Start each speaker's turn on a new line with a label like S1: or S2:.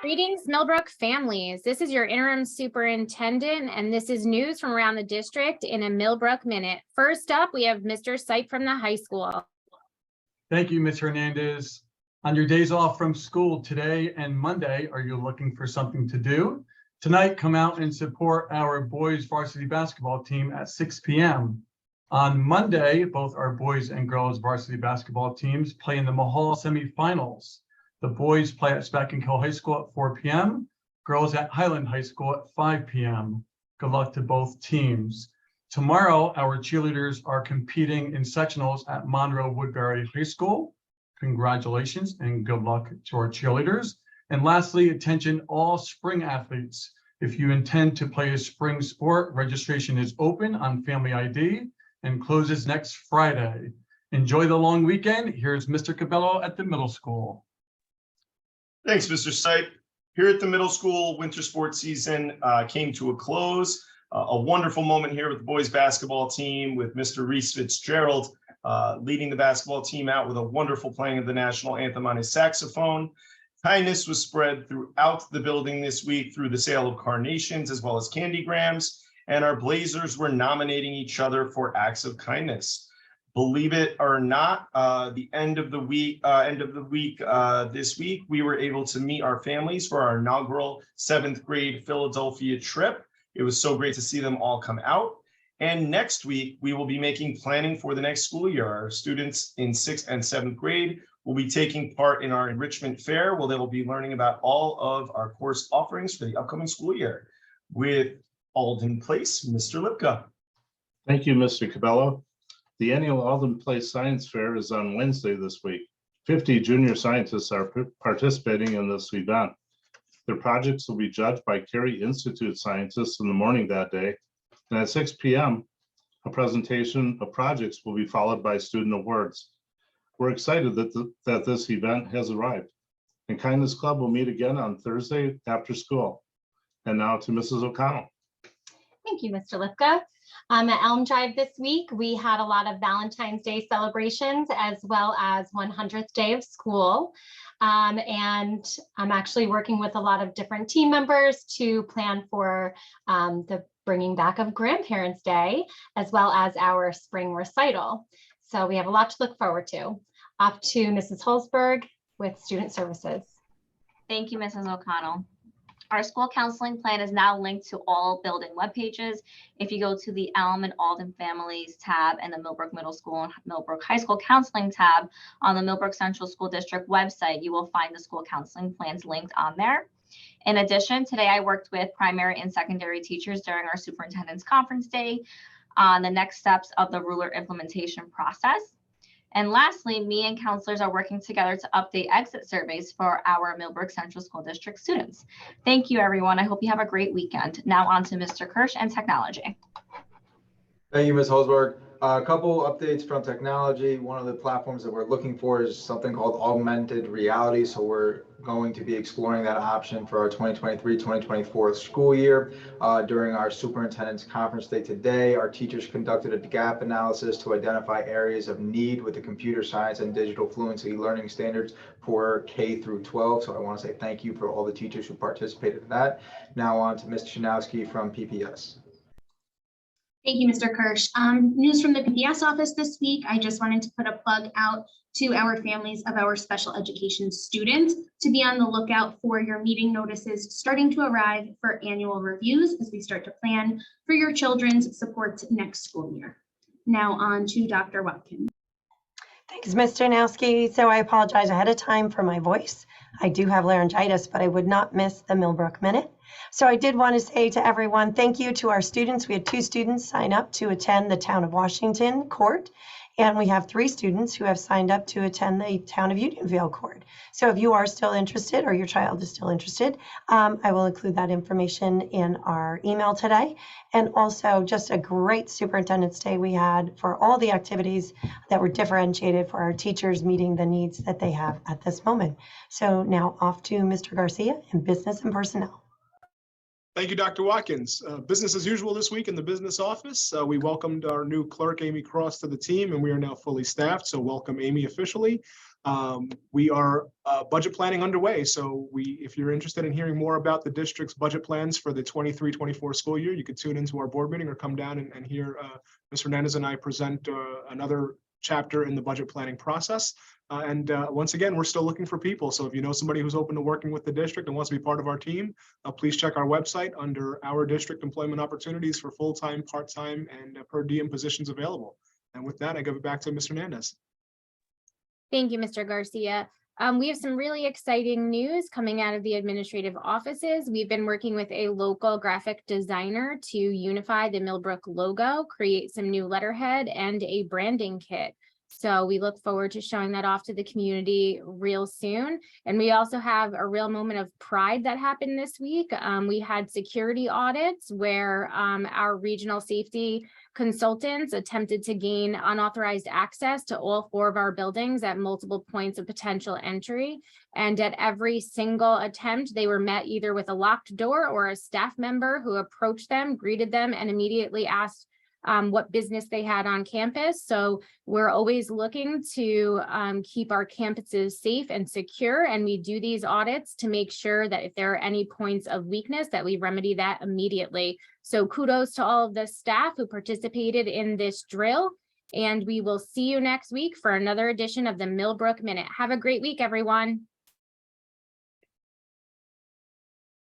S1: Greetings, Millbrook families. This is your interim superintendent, and this is news from around the district in a Millbrook Minute. First up, we have Mr. Sipe from the high school.
S2: Thank you, Ms. Hernandez. On your days off from school today and Monday, are you looking for something to do? Tonight, come out and support our boys varsity basketball team at 6 p.m. On Monday, both our boys and girls varsity basketball teams play in the Mahal semifinals. The boys play at Spackenkill High School at 4 p.m., girls at Highland High School at 5 p.m. Good luck to both teams. Tomorrow, our cheerleaders are competing in sectionals at Monroe Woodbury High School. Congratulations and good luck to our cheerleaders. And lastly, attention all spring athletes. If you intend to play a spring sport, registration is open on Family ID and closes next Friday. Enjoy the long weekend. Here's Mr. Cabello at the middle school.
S3: Thanks, Mr. Sipe. Here at the middle school, winter sports season came to a close. A wonderful moment here with the boys basketball team with Mr. Reese Fitzgerald leading the basketball team out with a wonderful playing of the national anthem on his saxophone. Kindness was spread throughout the building this week through the sale of carnations as well as candygrams, and our Blazers were nominating each other for acts of kindness. Believe it or not, the end of the week this week, we were able to meet our families for our inaugural 7th grade Philadelphia trip. It was so great to see them all come out. And next week, we will be making planning for the next school year. Our students in 6th and 7th grade will be taking part in our enrichment fair, where they will be learning about all of our course offerings for the upcoming school year. With Alden Place, Mr. Lipka.
S4: Thank you, Mr. Cabello. The annual Alden Place Science Fair is on Wednesday this week. 50 junior scientists are participating in this event. Their projects will be judged by Cary Institute scientists in the morning that day. And at 6 p.m., a presentation of projects will be followed by student awards. We're excited that this event has arrived. And Kindness Club will meet again on Thursday after school. And now to Mrs. O'Connell.
S5: Thank you, Mr. Lipka. At Elm Drive this week, we had a lot of Valentine's Day celebrations as well as 100th day of school. And I'm actually working with a lot of different team members to plan for the bringing back of Grandparents' Day, as well as our spring recital. So we have a lot to look forward to. Off to Mrs. Holzberg with Student Services.
S6: Thank you, Mrs. O'Connell. Our school counseling plan is now linked to all building web pages. If you go to the Elm and Alden Families tab and the Millbrook Middle School and Millbrook High School Counseling tab on the Millbrook Central School District website, you will find the school counseling plans linked on there. In addition, today I worked with primary and secondary teachers during our superintendent's conference day on the next steps of the ruler implementation process. And lastly, me and counselors are working together to update exit surveys for our Millbrook Central School District students. Thank you, everyone. I hope you have a great weekend. Now on to Mr. Kirsch and technology.
S7: Thank you, Ms. Holzberg. A couple updates from technology. One of the platforms that we're looking for is something called augmented reality. So we're going to be exploring that option for our 2023-2024 school year. During our superintendent's conference day today, our teachers conducted a gap analysis to identify areas of need with the computer science and digital fluency learning standards for K through 12. So I want to say thank you for all the teachers who participated in that. Now on to Ms. Chanowski from PPS.
S8: Thank you, Mr. Kirsch. News from the PPS office this week. I just wanted to put a plug out to our families of our special education students to be on the lookout for your meeting notices starting to arrive for annual reviews as we start to plan for your children's supports next school year. Now on to Dr. Watkins.
S9: Thanks, Ms. Janowski. So I apologize ahead of time for my voice. I do have laryngitis, but I would not miss the Millbrook Minute. So I did want to say to everyone, thank you to our students. We had 2 students sign up to attend the Town of Washington Court, and we have 3 students who have signed up to attend the Town of Unionville Court. So if you are still interested or your child is still interested, I will include that information in our email today. And also just a great Superintendent's Day we had for all the activities that were differentiated for our teachers meeting the needs that they have at this moment. So now off to Mr. Garcia in Business and Personnel.
S10: Thank you, Dr. Watkins. Business as usual this week in the business office. We welcomed our new clerk, Amy Cross, to the team, and we are now fully staffed. So welcome, Amy, officially. We are budget planning underway. So if you're interested in hearing more about the district's budget plans for the 23-24 school year, you could tune into our board meeting or come down and hear Ms. Hernandez and I present another chapter in the budget planning process. Once again, we're still looking for people. So if you know somebody who's open to working with the district and wants to be part of our team, please check our website under our district employment opportunities for full-time, part-time, and per diem positions available. And with that, I give it back to Ms. Hernandez.
S1: Thank you, Mr. Garcia. We have some really exciting news coming out of the administrative offices. We've been working with a local graphic designer to unify the Millbrook logo, create some new letterhead and a branding kit. So we look forward to showing that off to the community real soon. And we also have a real moment of pride that happened this week. We had security audits where our regional safety consultants attempted to gain unauthorized access to all 4 of our buildings at multiple points of potential entry. And at every single attempt, they were met either with a locked door or a staff member who approached them, greeted them, and immediately asked what business they had on campus. So we're always looking to keep our campuses safe and secure. And we do these audits to make sure that if there are any points of weakness, that we remedy that immediately. So kudos to all of the staff who participated in this drill. And we will see you next week for another edition of the Millbrook Minute. Have a great week, everyone.